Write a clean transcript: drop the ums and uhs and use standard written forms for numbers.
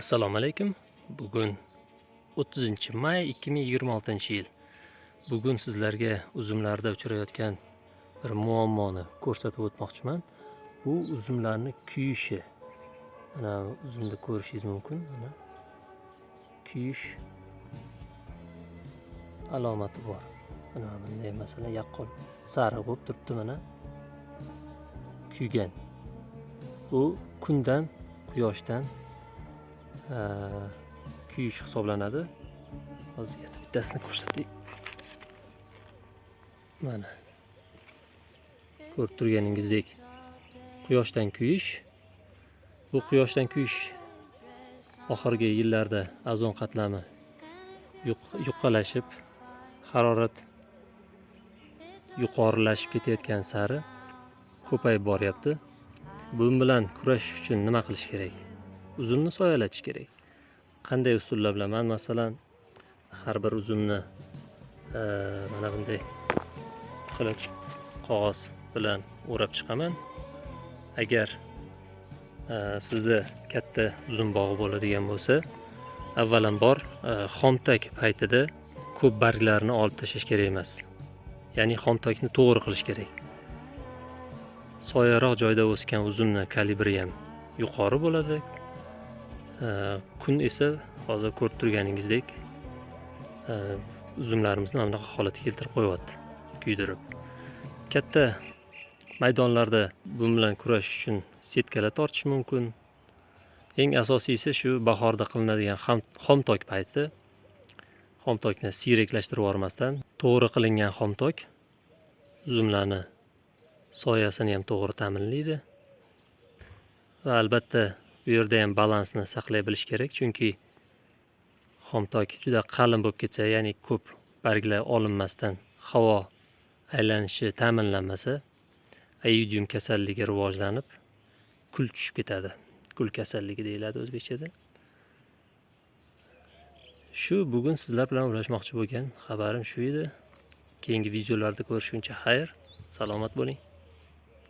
Assalomu alaykum. Bugun 30-may 2026-yil. Bugun sizlarga uzumlarda uchrayotgan bir muammoni ko'rsatib o'tmoqchiman. Bu uzumlarni kuyishi. Mana uzumda ko'rishingiz mumkin. Mana kuyish alomati bor. Mana bunday masalan yaqqol sariq bo'lib turibdi mana. Kuygan. Bu kundan, quyoshdan kuyish hisoblanadi. Hozir yana bittasini ko'rsataylik. Mana ko'rib turganingizdek quyoshdan kuyish. Bu quyoshdan kuyish oxirgi yillarda ozon qatlami yuqqalashib, harorat yuqorilashib ketayotgan sari ko'payib boryapti. Bunun bilan kurashish uchun nima qilish kerak? Uzumni soyalatish kerak. Qanday usullar bilan? Men masalan har bir uzumni mana bunday qilib qog'oz bilan o'rab chiqaman. Agar sizda katta uzum bog'i bo'ladigan bo'lsa, avvalambor xomtok paytida ko'p barglarni olib tashlash kerak emas. Ya'ni xomtokni to'g'ri qilish kerak. Soyaroq joyda o'sgan uzumni kalibri ham yuqori bo'ladi. Kun esa hozir ko'rib turganingizdek uzumlarimizni mana bunaqa holatga keltirib qo'yapti, kuydirib. Katta maydonlarda bu bilan kurashish uchun setkalar tortish mumkin. Eng asosiysi shu bahorda qilinadigan xomtok payti. Xomtokni siyraklashtirib yubormasdan, to'g'ri qilingan xomtok uzumlarni soyasini ham to'g'ri ta'minlaydi. Va albatta bu yerda ham balansni saqlay bilish kerak, chunki xomtok juda qalin bo'lib ketsa, ya'ni ko'p barglar olinmasdan havo aylanishi ta'minlanmasa, ayudium kasalligi rivojlanib, kul tushib ketadi. Kul kasalligi deyiladi o'zbekchada. Shu bugun sizlar bilan ulashmoqchi bo'lgan xabarim shu edi. Keyingi videolarda ko'rishguncha xayr, salomat bo'ling.